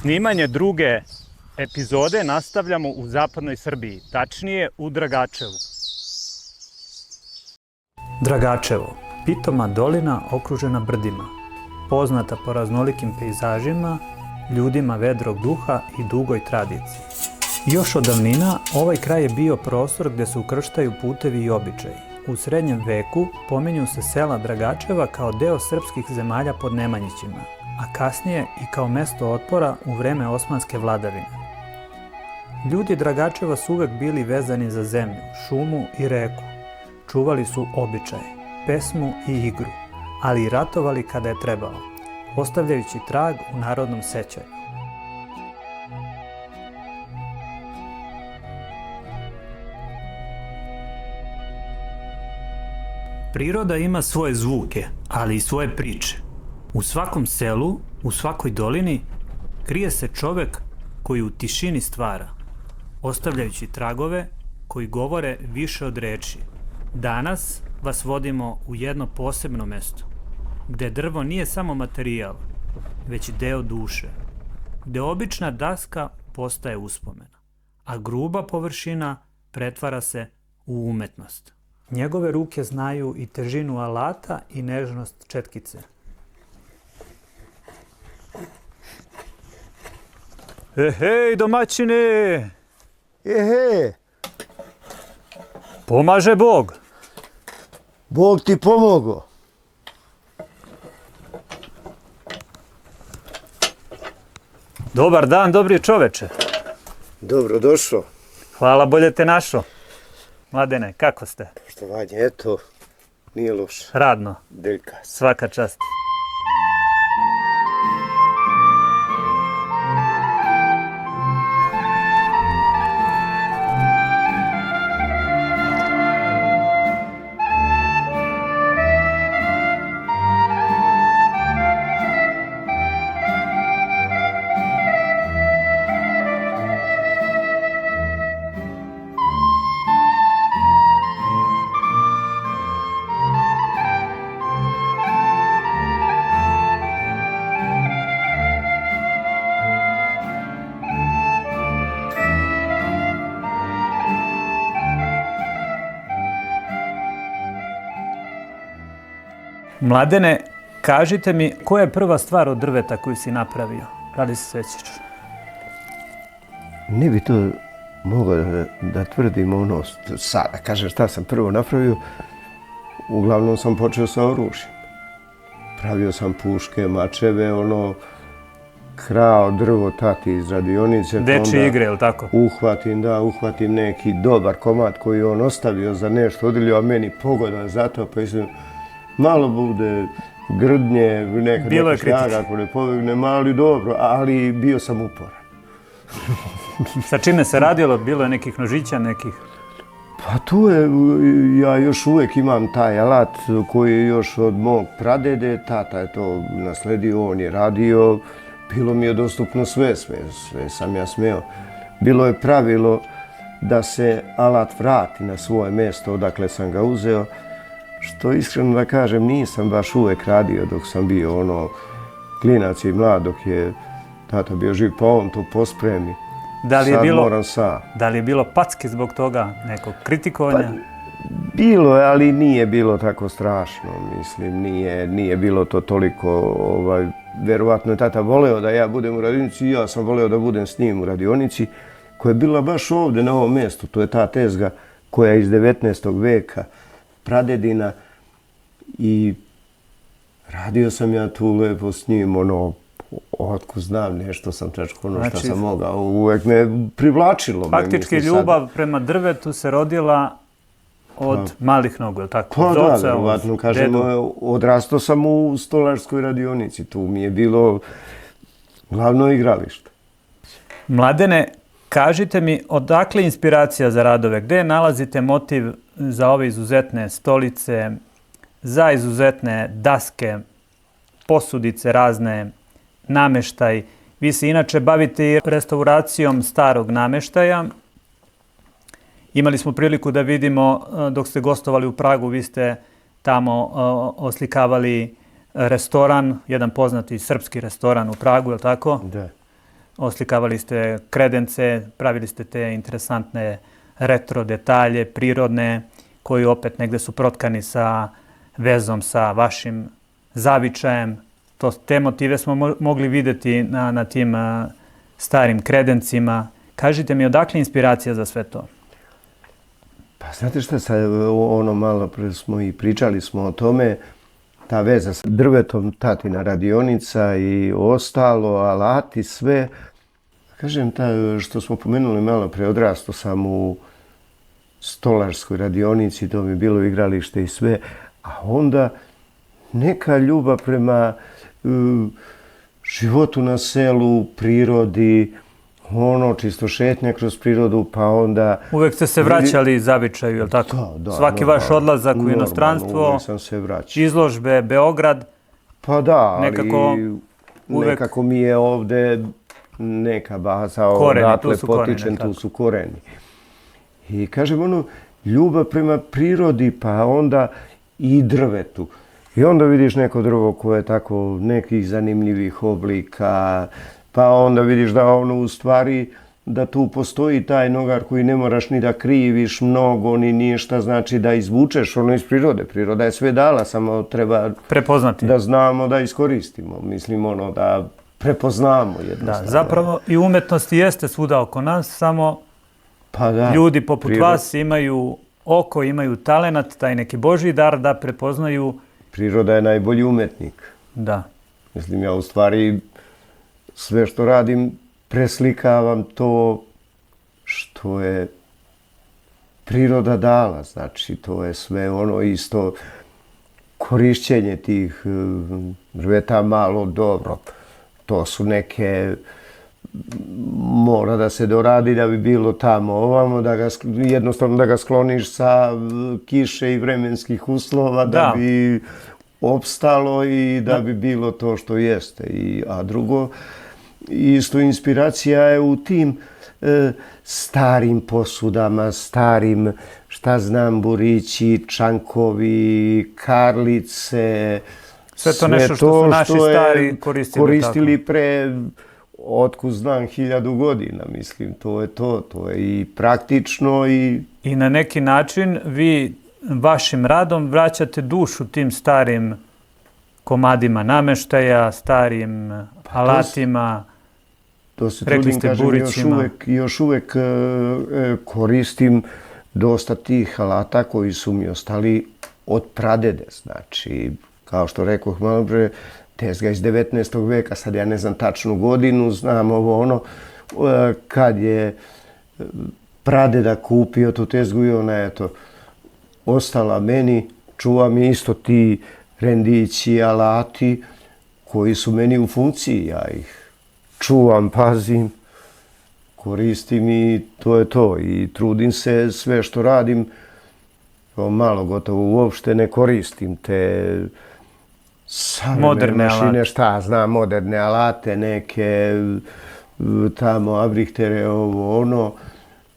Snimanje druge epizode nastavljamo u zapadnoj Srbiji, tačnije u Dragačevu. Dragačevo, pitoma dolina okružena brdima, poznata po raznolikim pejzažima, ljudima vedrog duha i dugoj tradiciji. Još od davnina ovaj kraj je bio prostor gde se ukrštaju putevi i običaji. U srednjem veku pominju se sela Dragačeva kao deo srpskih zemalja pod Nemanjićima, a kasnije i kao mesto otpora u vreme osmanske vladavine. Ljudi Dragačeva su uvek bili vezani za zemlju, šumu i reku. Čuvali su običaje, pesmu i igru, ali i ratovali kada je trebalo, ostavljajući trag u narodnom sećanju. Priroda ima svoje zvuke, ali i svoje priče. U svakom selu, u svakoj dolini, krije se čovek koji u tišini stvara, ostavljajući tragove koji govore više od reči. Danas vas vodimo u jedno posebno mesto, gde drvo nije samo materijal, već deo duše, gde obična daska postaje uspomena, a gruba površina pretvara se u umetnost. Njegove ruke znaju i težinu alata i nežnost četkice. Hej, domaćine! Ehe, Pomaže Bog! Bog ti pomogao. Dobar dan, dobri čoveče. Dobro došao. Hvala, bolje te našo. Mladene, kako ste? Poštovanje, eto, nije loše. Radno, Deljka. svaka čast. Mladene, kažite mi, koja je prva stvar od drveta koju si napravio? Da li se sećaš? Ne bi to mogao da tvrdim ono sada. Kažem šta sam prvo napravio. Uglavnom sam počeo sa oružjem. Pravio sam puške, mačeve, krao drvo tati iz radionice. Dečije igre, ili tako? Uhvatim neki dobar komad koji je on ostavio za nešto, odilio, a meni pogodan za to, pa mislim, malo bude grdnje, neka snaga ako ne pobegne, ali dobro, ali bio sam uporan. Sa čime se radilo? Bilo je nekih nožića, nekih? Pa tu je, ja još uvijek imam taj alat koji je još od mog pradede, tata je to nasledio, on je radio, bilo mi je dostupno sve sam ja smeo. Bilo je pravilo da se alat vrati na svoje mjesto odakle sam ga uzeo, što iskreno da kažem nisam baš uvijek radio dok sam bio klinac i mlad, dok je tata bio živ, pa on to pospremi. Sad moram sam. Da li je bilo packe zbog toga, nekog kritikovanja? Pa, bilo je, ali nije bilo tako strašno, mislim, nije bilo to toliko, verovatno je tata voleo da ja budem u radionici i ja sam voleo da budem s njim u radionici, koja je bila baš ovdje na ovom mjestu, to je ta tezga koja je iz 19. veka, pradedina, i radio sam ja tu lepo s njim, otko znam, nešto sam čečko, što sam mogao, uvek me privlačilo. Faktički ljubav prema drvetu se rodila od malih nogu, je li tako? Pa da, verovatno, kažemo, odrastao sam u stolarskoj radionici, tu mi je bilo glavno igralište. Mladene, kažite mi, odakle inspiracija za radove? Gde nalazite motiv za ove izuzetne stolice, za izuzetne daske, posudice razne, nameštaj? Vi se inače bavite i restauracijom starog nameštaja. Imali smo priliku da vidimo, dok ste gostovali u Pragu, vi ste tamo oslikavali restoran, jedan poznati srpski restoran u Pragu, je li tako? Da. oslikavali ste kredence, pravili ste te interesantne retro detalje, prirodne, koji opet negde su protkani sa vezom sa vašim zavičajem. Te motive smo mogli videti na tim starim kredencima. Kažite mi, odakle inspiracija za sve to? Pa znate šta, malo pre smo i pričali smo o tome, ta veza sa drvetom, tatina radionica i ostalo, alati, sve. Kažem, što smo pomenuli malo pre, odrastao sam u stolarskoj radionici, to mi je bilo igralište i sve, a onda neka ljubav prema životu na selu, prirodi, čisto šetnja kroz prirodu, pa onda... Uvek ste se vraćali zavičaju, je li tako? Da, svaki normalno, vaš odlazak u inostranstvo, uvek sam se vraćao. izložbe, Beograd. Pa da, ali nekako mi je ovde neka baza, odatle potičem, tu su koreni. I kažem, ljubav prema prirodi, pa onda i drvetu. I onda vidiš neko drvo koje je tako nekih zanimljivih oblika, pa onda vidiš da u stvari da tu postoji taj nogar koji ne moraš ni da kriviš mnogo, ni ništa, znači da izvučeš iz prirode. Priroda je sve dala, samo treba prepoznati, da znamo da iskoristimo. Mislim, da prepoznamo jednostavno. Da, zapravo i umetnost jeste svuda oko nas, samo ljudi poput vas imaju oko, imaju talenat, taj neki božji dar da prepoznaju. Priroda je najbolji umetnik. Da. Mislim, ja u stvari sve što radim preslikavam to što je priroda dala. Znači, to je sve isto korišćenje tih drveta malo dobro. To su neke, mora da se doradi da bi bilo tamo ovamo, jednostavno da ga skloniš sa kiše i vremenskih uslova, da bi opstalo i da bi bilo to što jeste. A drugo, isto inspiracija je u tim starim posudama, starim, burići, čankovi, karlice. Sve to nešto što su naši stari koristili pre, otkud znam, 1000 godina, mislim. To je to je i praktično i... I na neki način vi vašim radom vraćate dušu tim starim komadima nameštaja, starim alatima, rekli ste burićima. Još uvek koristim dosta tih alata koji su mi ostali od pradede. Znači, kao što rekoh malo pre, tezga iz 19. veka, sad ja ne znam tačnu godinu, znam kad je pradeda kupio tu tezgu i ona je ostala meni, čuvam je isto ti rendići, alati koji su meni u funkciji, ja ih čuvam, pazim, koristim i to je to. I trudim se, sve što radim, malo gotovo uopšte ne koristim te savremene mašine, šta znam, moderne alate, neke tamo abrihtere,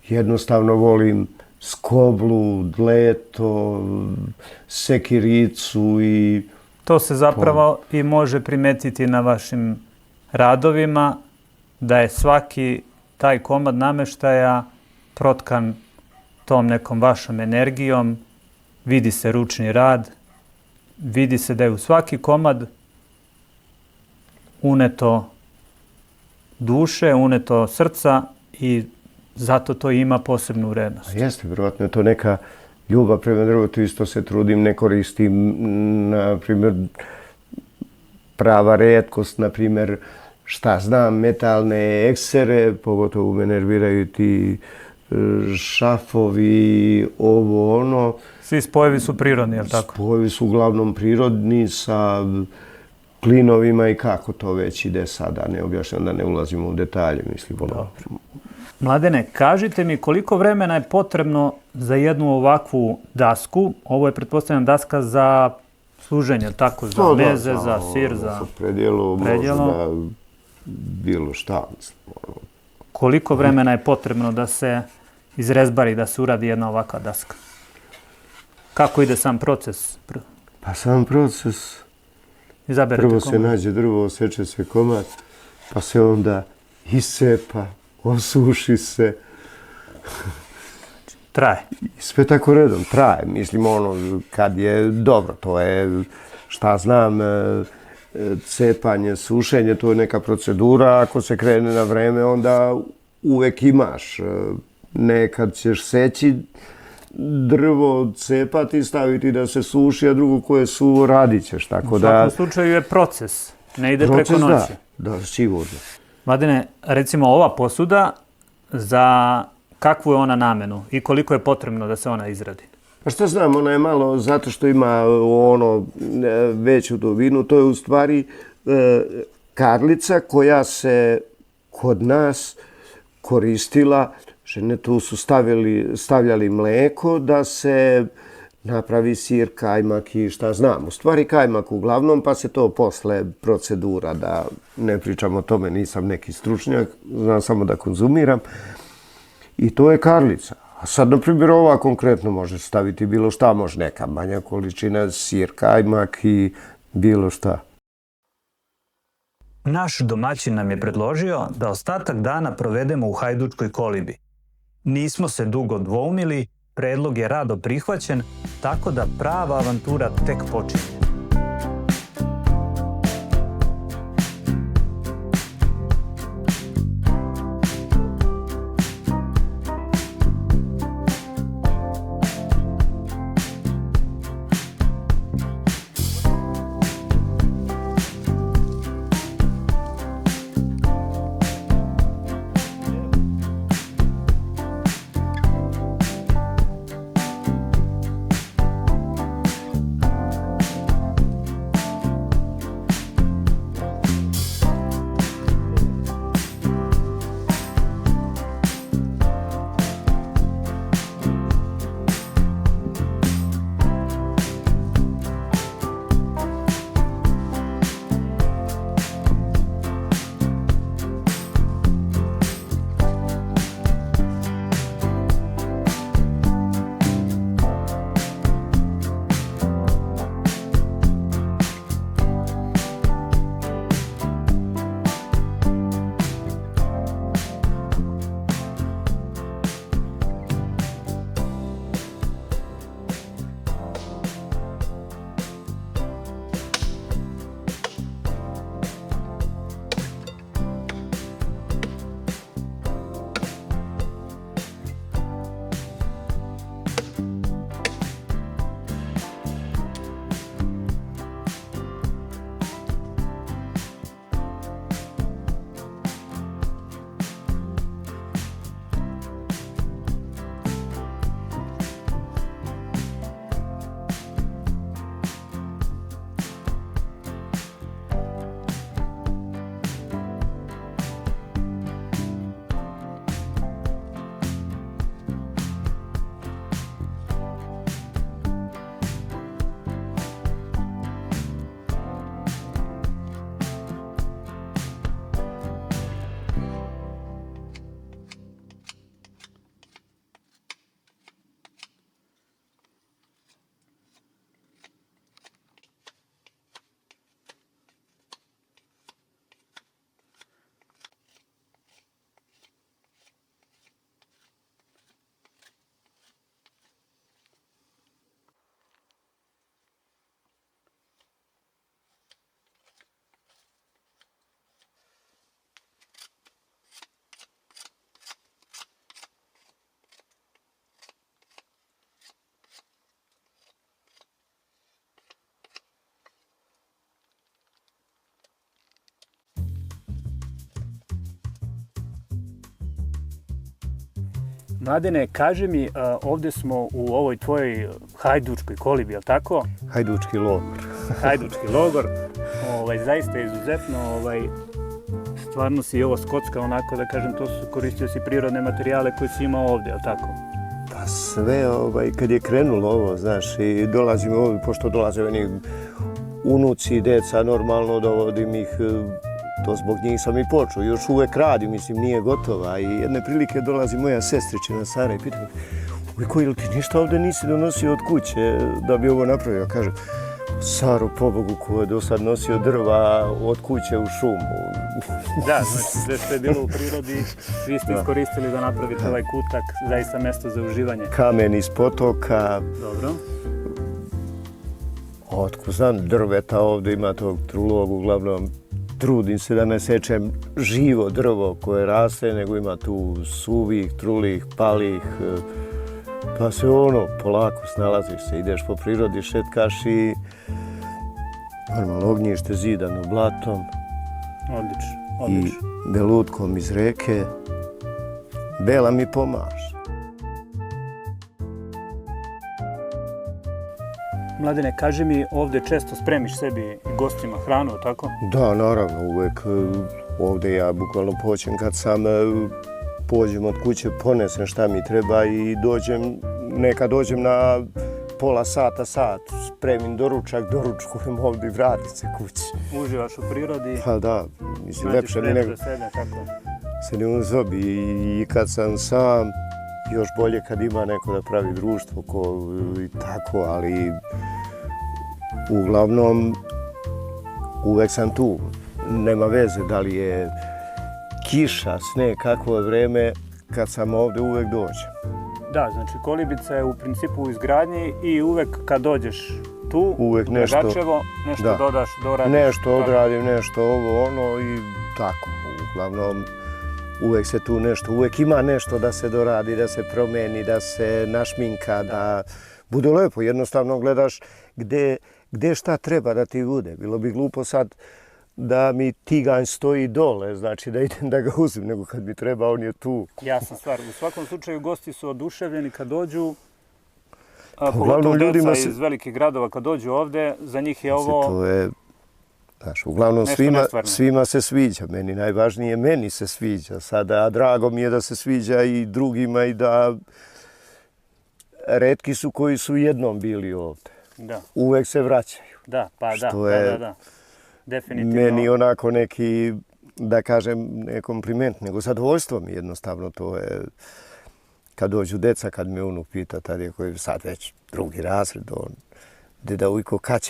jednostavno volim skoblu, dleto, sekiricu i... To se zapravo i može primetiti na vašim radovima, da je svaki taj komad nameštaja protkan tom nekom vašom energijom, vidi se ručni rad, vidi se da je u svaki komad uneto duše, uneto srca i zato to ima posebnu vrednost. Jeste, vjerojatno je to neka ljubav prema drvetu, isto se trudim, ne koristim, na primjer, prava retkost, na primjer, šta znam, metalne eksere, pogotovo me nerviraju ti šafovi, Svi spojevi su prirodni, je li tako? Spojevi su uglavnom prirodni sa klinovima i kako to već ide sada, ne objašnjam da ne ulazimo u detalje, mislim. Mladene, kažite mi koliko vremena je potrebno za jednu ovakvu dasku? Ovo je, pretpostavljam, daska za služenje, tako, za meze, za sir, za predjelo, možda bilo šta, mislim. Koliko vremena je potrebno da se izrezbari, da se uradi jedna ovakva daska? Kako ide sam proces? Pa sam proces, prvo se nađe drvo, seče se komad, pa se onda iscepa, osuši se. Traje. Sve tako redom, traje. Mislim, kad je dobro, to je, šta znam, cepanje, sušenje, to je neka procedura. Ako se krene na vreme, onda uvek imaš. Nekad ćeš seći drvo, cepati, staviti da se suši, a drugo koje su radit ćeš. Tako U svakom slučaju je proces, ne ide preko noći. Da, sigurno. Mladene, recimo ova posuda, za kakvu je ona namenu i koliko je potrebno da se ona izradi? Pa šta znam, ona je malo, zato što ima veću dubinu, to je u stvari karlica koja se kod nas koristila, žene tu su stavljali mleko da se napravi sir, kajmak i šta znam. U stvari kajmak uglavnom, pa se to posle procedura, da ne pričam o tome, nisam neki stručnjak, znam samo da konzumiram. I to je karlica. A sad, na primjer, ova konkretno može staviti bilo šta, može neka manja količina, sir, kajmak i bilo šta. Naš domaćin nam je predložio da ostatak dana provedemo u Hajdučkoj kolibi. Nismo se dugo dvoumili, predlog je rado prihvaćen, tako da prava avantura tek počinje. Mladene, kaži mi, ovdje smo u ovoj tvojoj Hajdučkoj kolibi, je li tako? Hajdučki logor. Hajdučki logor. Zaista je izuzetno. Stvarno si ovo skocka, onako da kažem, koristio si prirodne materijale koje si imao ovdje, je li tako? Pa sve, kad je krenulo ovo, znaš, i dolazimo ovdje, pošto dolaze oni unuci i deca, normalno dovodim ih, to zbog njih sam i počeo, još uvek radim, mislim, nije gotova. I jedne prilike dolazi moja sestričina Sara i pita me, Ujko, ili ti ništa ovdje nisi donosio od kuće da bi ovo napravio? Kažem, Saru, pobogu, ko je do sad nosio drva od kuće u šumu. Da, znači sve što je bilo u prirodi, vi ste iskoristili da napravite ovaj kutak, zaista mjesto za uživanje. Kamen iz potoka. Dobro. Otko znam, drveta ovdje ima tog trulog, uglavnom trudim se da ne sečem živo drvo koje raste, nego ima tu suvih, trulih, palih, pa se polako snalaziš se, ideš po prirodi, šetkaš i normalno ognjište zidano blatom. Odlično, I odlično. belutkom iz reke. Bela mi pomaže. Mladene, kaži mi, ovdje često spremiš sebi i gostima hranu, tako? Da, naravno, uvek ovdje ja bukvalno pođem kad sam pođem od kuće, ponesem šta mi treba i nekad dođem na pola sata, sat, spremim doručkujem ovdje i vratim se kući. Uživaš u prirodi. Pa da, mislim, lepše mi nego se ne uzobi. I kad sam sam, još bolje kad ima neko da pravi društvo i tako, ali uglavnom uvek sam tu. Nema veze da li je kiša, sneg, kakvo je vreme, kad sam ovdje uvek dođem. Da, znači Kolibica je u principu u izgradnji i uvek kad dođeš tu, uvek u Dragačevo, nešto dodaš, doradiš. Nešto odradim, nešto ovo, i tako. Uglavnom, uvek se tu uvek ima nešto da se doradi, da se promeni, da se našminka, da bude lepo. Jednostavno gledaš gde šta treba da ti bude. Bilo bi glupo sad da mi tiganj stoji dole, znači da idem da ga uzmem, nego kad mi treba, on je tu. Jasna stvar. U svakom slučaju gosti su oduševljeni kad dođu, Uglavnom pogotovo deca iz velikih gradova kad dođu ovde, za njih je ovo to je, znaš, uglavnom svima se sviđa. Meni se sviđa sada, a drago mi je da se sviđa i drugima i da retki su koji su jednom bili ovde. Da. Uvek se vraćaju. Da, pa da. Definitivno. Meni onako neki, da kažem, ne kompliment, nego zadovoljstvo mi jednostavno to je. Kad dođu deca, kad me unuk pita, tad je koji sad već drugi razred, deda ujko, kad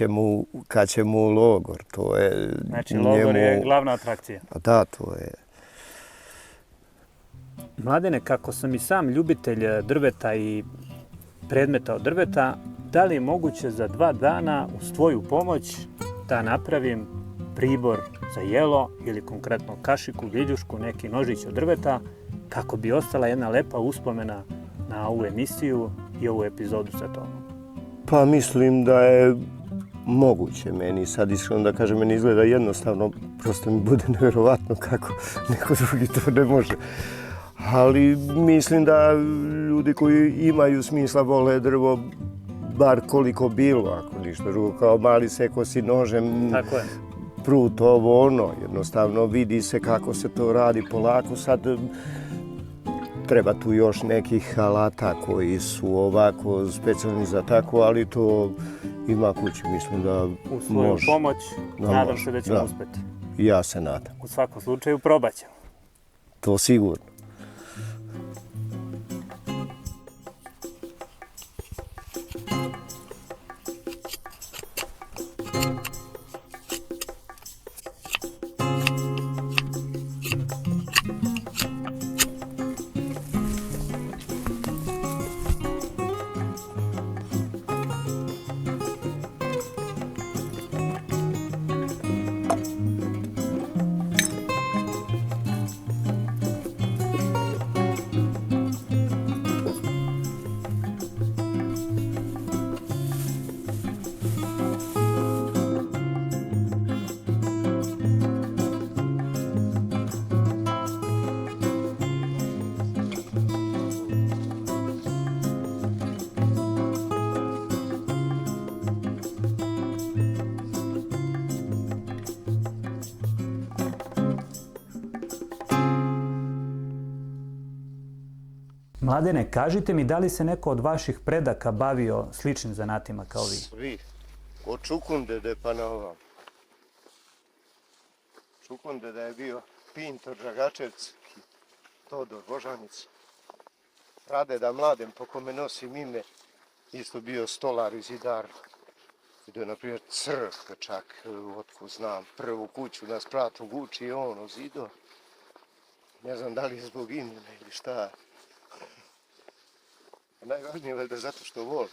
će mu u logor, to je... Znači, logor je glavna atrakcija. Da, to je... Mladene, kako sam i sam ljubitelj drveta i predmeta od drveta, da li je moguće za 2 dana uz tvoju pomoć da napravim pribor za jelo ili konkretno kašiku, viljušku, neki nožić od drveta, kako bi ostala jedna lepa uspomena na ovu emisiju i ovu epizodu sa tobom? Pa mislim da je moguće meni. Sad iskreno da kažem, meni izgleda jednostavno, prosto mi bude nevjerovatno kako neko drugi to ne može. Ali mislim da ljudi koji imaju smisla vole drvo, bar koliko bilo, ako ništa drugo, kao mali sekosi nožem, tako je. Prut, jednostavno vidi se kako se to radi polako. Sad treba tu još nekih alata koji su ovako specijalni za tako, ali to ima kući, mislim da može. U svoju pomoć, nadam se da ćemo uspjeti. Ja se nadam. U svakom slučaju probat ćemo. To sigurno. Mladene, kažite mi da li se neko od vaših predaka bavio sličnim zanatima kao vi? Svi. Od Čukundede pa na ovam. Čukundeda je bio pintor Dragačevc, Todor Božanic. Pradeda Mladen, po kome nosim ime, isto bio stolar i zidar. Vidio je, na primjer, crkve čak, otko znam, prvu kuću na Spratnu Guči i ono zido. Ne znam da li je zbog imena ili šta. Najvažnije je valjda zato što voli.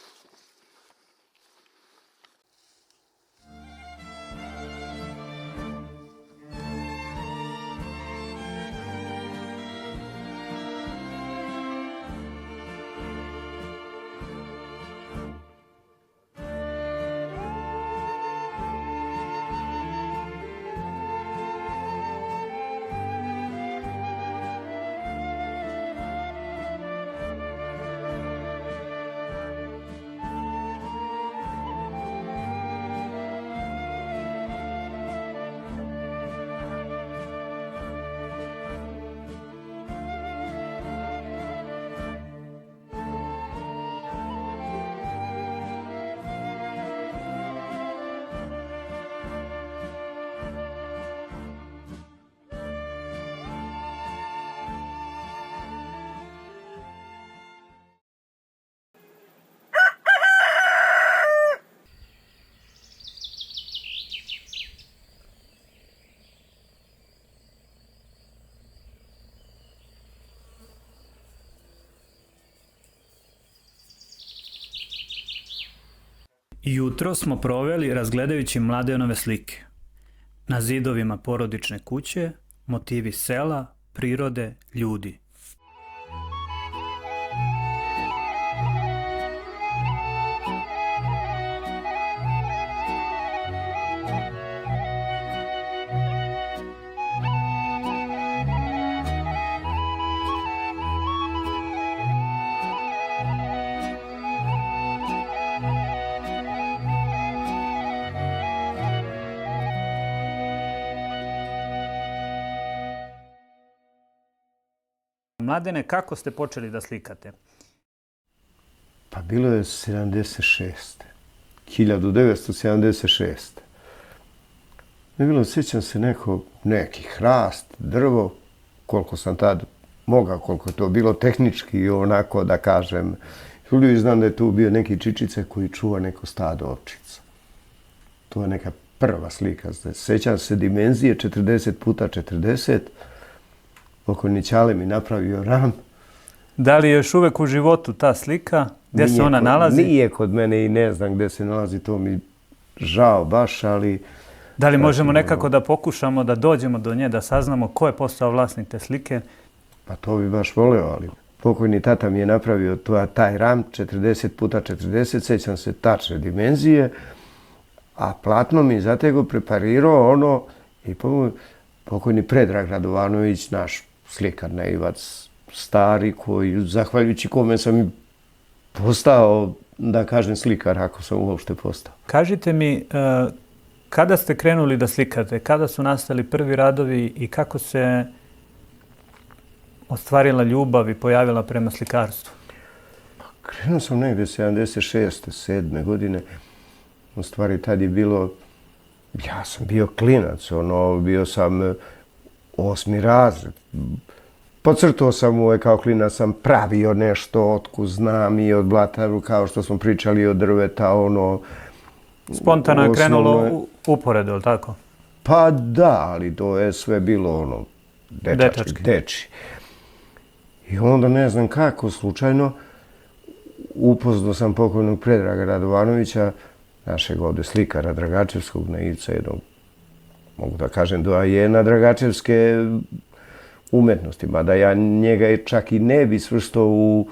Jutro smo proveli razgledajući Mladenove slike. Na zidovima porodične kuće, motivi sela, prirode, ljudi. Mladene, kako ste počeli da slikate? Pa bilo je 76. 1976. Ne bilo, sjećam se neki hrast, drvo, koliko sam tad mogao, koliko je to bilo tehnički i onako da kažem. I znam da je tu bio neki čičice koji čuva neko stado ovčica. To je neka prva slika. Sjećam se dimenzije 40x40. Pokojni Ćale mi napravio ram. Da li je još uvek u životu ta slika? Gdje se ona nalazi? Nije kod mene i ne znam gdje se nalazi, to mi žao baš, ali... Da li možemo nekako da pokušamo da dođemo do nje, da saznamo ko je postao vlasnik te slike? Pa to bi baš voleo, ali pokojni tata mi je napravio taj ram 40x40, sjećam se tačne dimenzije, a platno mi zatego preparirao ono i pokojni Predrag Radovanović, naš slikar naivac, stari, koji, zahvaljujući kome sam i postao, da kažem, slikar, ako sam uopšte postao. Kažite mi, kada ste krenuli da slikate, kada su nastali prvi radovi i kako se ostvarila ljubav i pojavila prema slikarstvu? Krenuo sam negdje 76. 7. godine. U stvari, tad je bilo, ja sam bio klinac, bio sam 8. razred. Podcrtao sam uvek kao klinac, sam pravio nešto, otkud znam, i od blataru, kao što smo pričali, od drveta, Spontano je krenulo uporedo, ili tako? Pa da, ali to je sve bilo dečački, deči. I onda ne znam kako, slučajno, upoznao sam pokojnog Predraga Radovanovića, našeg ovde slikara Dragačevskog, naivca, jednog, mogu da kažem, doajena Dragačevske umetnosti, mada ja njega čak i ne bi svrstao u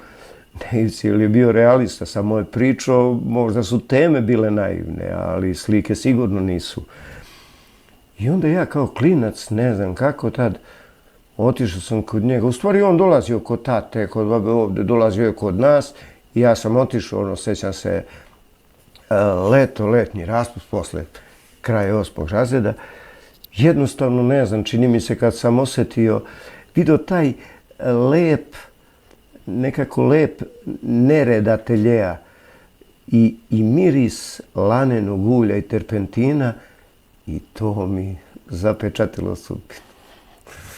naivci, ili je bio realista, samo je pričao, možda su teme bile naivne, ali slike sigurno nisu. I onda ja kao klinac, ne znam kako tad, otišao sam kod njega. U stvari on dolazio kod tate, kod babe ovde, dolazio je kod nas i ja sam otišao, sećam se, letnji raspust posle kraja 8. razreda. Jednostavno, ne znam, čini mi se kad sam osetio, vidio taj nekako lep nered ateljeja i miris lanenog ulja i terpentina i to mi zapečatilo sudbinu.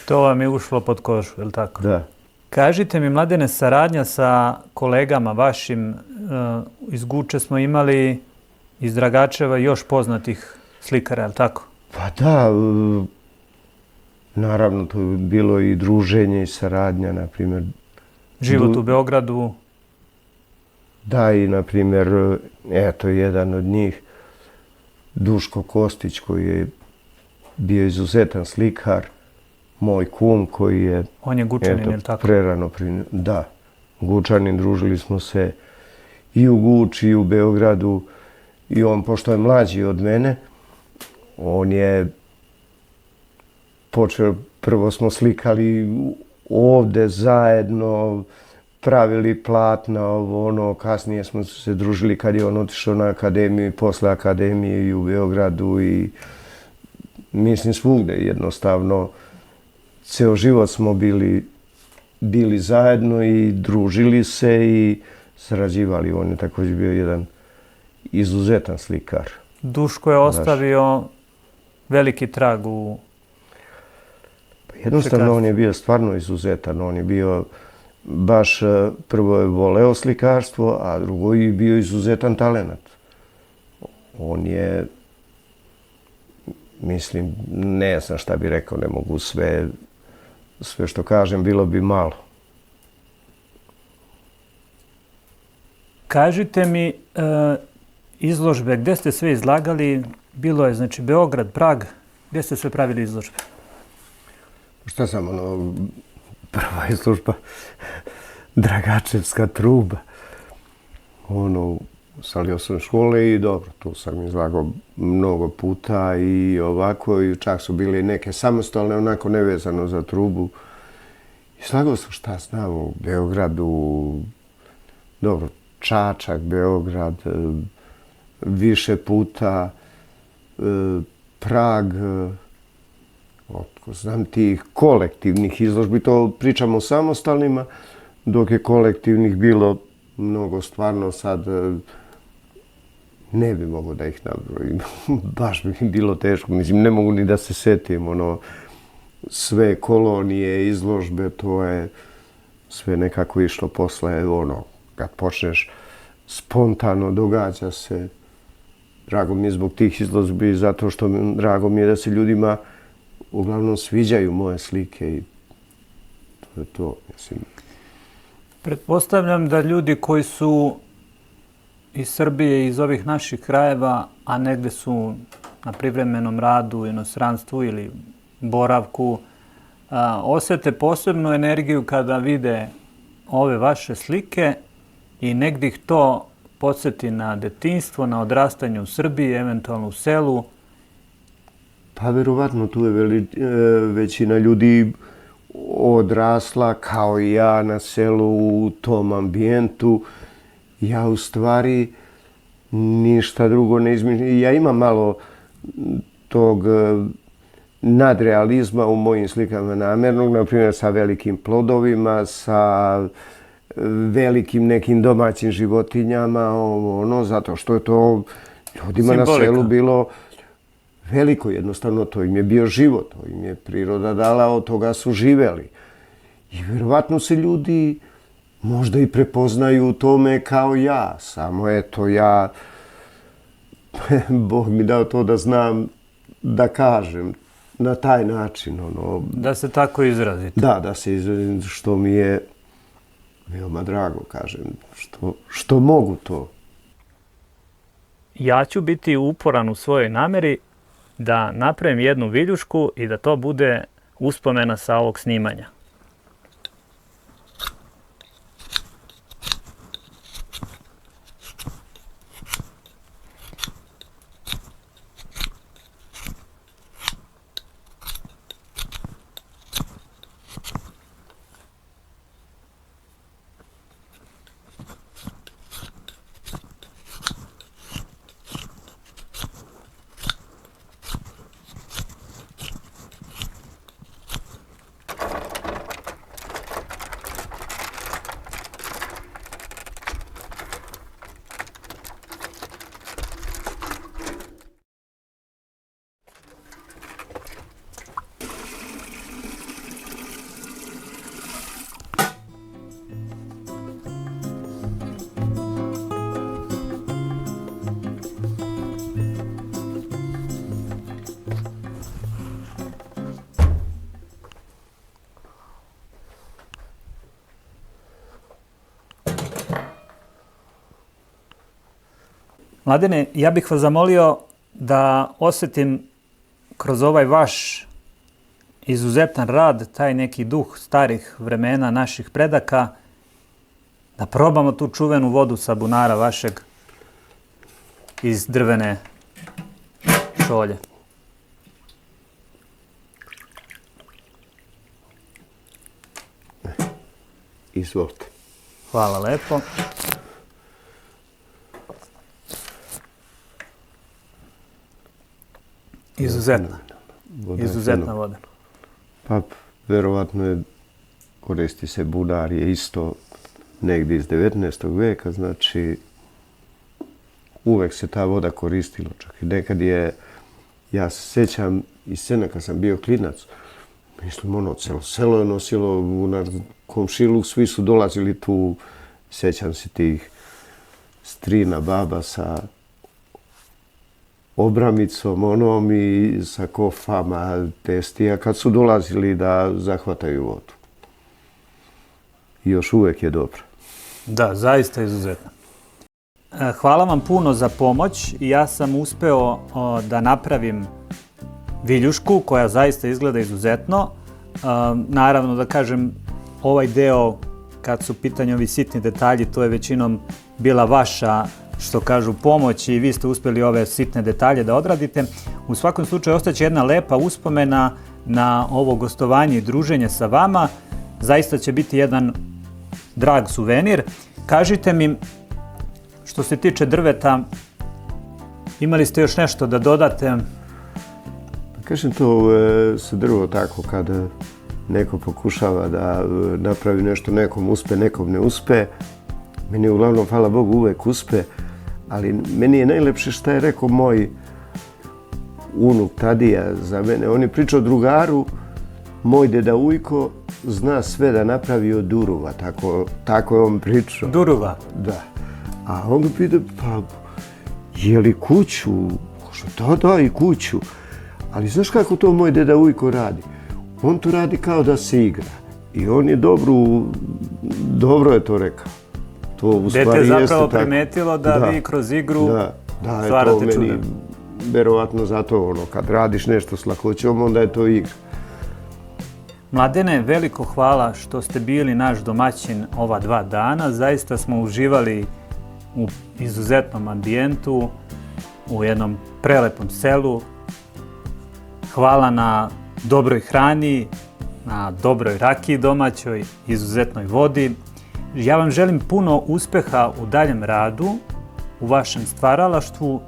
To vam je ušlo pod kožu, je li tako? Da. Kažite mi, Mladene, saradnja sa kolegama vašim, iz Guče smo imali iz Dragačeva još poznatih slikara, je li tako? Pa da, naravno to je bilo i druženje i saradnja, na primjer. Život u Beogradu. Da, i na primjer, eto, jedan od njih, Duško Kostić, koji je bio izuzetan slikar, moj kum koji je... On je Gučanin, je li tako? Prerano da, Gučanin, družili smo se i u Guči i u Beogradu i on, pošto je mlađi od mene, on je počeo, prvo smo slikali ovde zajedno, pravili platna, ono, kasnije smo se družili kad je on otišao na akademiju i posle akademije i u Beogradu i mislim svugde jednostavno. Ceo život smo bili zajedno i družili se i sarađivali. On je također bio jedan izuzetan slikar. Duško je ostavio veliki trag u... Jednostavno on je bio stvarno izuzetan. On je bio baš, prvo je voleo slikarstvo, a drugo je bio izuzetan talenat. On je, mislim, ne znam šta bi rekao, ne mogu sve što kažem, bilo bi malo. Kažite mi, izložbe, gdje ste sve izlagali? Bilo je, znači, Beograd, Prag, gdje ste sve pravili izložbe? Šta sam, prva izložba, Dragačevska truba. Salio sam škole i dobro, tu sam izlagao mnogo puta i ovako, i čak su bili neke samostalne, onako nevezano za trubu. I slagao sam šta znam u Beogradu, dobro, Čačak, Beograd, više puta, Prag, znam tih kolektivnih izložbi, to pričamo o samostalnima, dok je kolektivnih bilo mnogo, stvarno sad ne bi mogo da ih nabrojim. Baš bi mi bilo teško, mislim, ne mogu ni da se setim, sve kolonije, izložbe, to je sve nekako išlo posle, kad počneš spontano, događa se. Drago mi je zbog tih izložbi, zato što drago mi je da se ljudima uglavnom sviđaju moje slike i to je to, mislim. Pretpostavljam da ljudi koji su iz Srbije, iz ovih naših krajeva, a negde su na privremenom radu u inostranstvu ili boravku, osjete posebnu energiju kada vide ove vaše slike i negdje ih to podsjeti na detinjstvo, na odrastanje u Srbiji, eventualno u selu. Pa verovatno tu je većina ljudi odrasla kao i ja na selu u tom ambijentu. Ja u stvari ništa drugo ne izmišljam. Ja imam malo tog nadrealizma u mojim slikama namjernog, na primjer sa velikim plodovima, sa velikim nekim domaćim životinjama, zato što je to ljudima na selu bilo veliko, jednostavno to im je bio život, to im je priroda dala, od toga su živeli. I vjerovatno se ljudi možda i prepoznaju u tome kao ja, samo eto ja, Bog mi dao to da znam da kažem na taj način. Da se tako izrazite. Da se izrazim, što mi je veoma drago, kažem, što mogu to. Ja ću biti uporan u svojoj nameri da napravim jednu viljušku i da to bude uspomena sa ovog snimanja. Mladene, ja bih vas zamolio da osjetim kroz ovaj vaš izuzetan rad, taj neki duh starih vremena naših predaka, da probamo tu čuvenu vodu sa bunara vašeg iz drvene šolje. Izvolite. Hvala lepo. Izuzetna voda. Pa, verovatno je, koristi se bunar, je isto negdje iz 19. veka, znači uvek se ta voda koristila. Čak i nekad je, ja se sjećam iz scena kad sam bio klinac, mislim, selo je nosilo bunar, komšiluk, svi su dolazili tu, sjećam se tih strina, baba sa obramicom onom i sa kofama testija kad su dolazili da zahvataju vodu. I još uvek je dobro. Da, zaista izuzetno. Hvala vam puno za pomoć. Ja sam uspeo da napravim viljušku koja zaista izgleda izuzetno. Naravno da kažem, ovaj deo kad su pitanje ovi sitni detalji, to je većinom bila vaša, što kažu, pomoć i vi ste uspjeli ove sitne detalje da odradite. U svakom slučaju ostaće jedna lepa uspomena na ovo gostovanje i druženje sa vama. Zaista će biti jedan drag suvenir. Kažite mi, što se tiče drveta, imali ste još nešto da dodate? Kažem, to se drvo tako kada neko pokušava da napravi nešto, nekom uspe, nekom ne uspe. Meni uglavnom, hvala Bogu, uvek uspe, ali meni je najlepše što je rekao moj unuk Tadija za mene. On je pričao drugaru, moj deda Ujko zna sve da napravi od duruva, tako je on pričao. Duruva? Da. A on ga pita, pa je li kuću? Da, i kuću. Ali znaš kako to moj deda Ujko radi? On to radi kao da se igra. I on je dobro je to rekao. Dete je zapravo primetilo da vi kroz igru stvarate čuda. Verovatno zato kad radiš nešto s lakoćom, onda je to igra. Mladene, veliko hvala što ste bili naš domaćin ova 2 dana. Zaista smo uživali u izuzetnom ambijentu, u jednom prelepom selu. Hvala na dobroj hrani, na dobroj rakiji domaćoj, izuzetnoj vodi. Ja vam želim puno uspeha u daljem radu, u vašem stvaralaštvu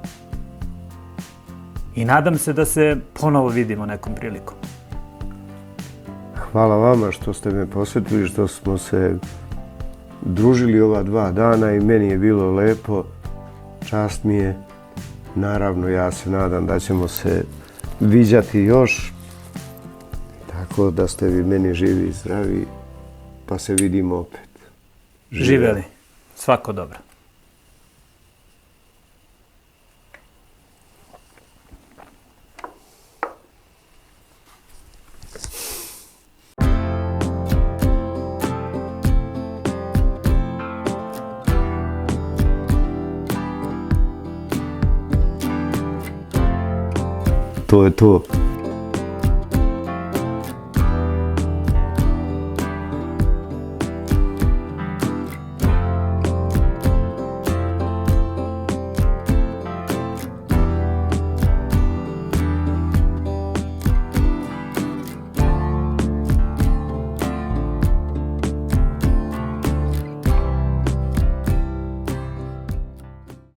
i nadam se da se ponovo vidimo nekom prilikom. Hvala vama što ste me posjetili, što smo se družili ova 2 dana i meni je bilo lepo. Čast mi je. Naravno, ja se nadam da ćemo se viđati još. Tako da ste vi meni živi i zdravi, pa se vidimo opet. Živeli. Svako dobro. To je to.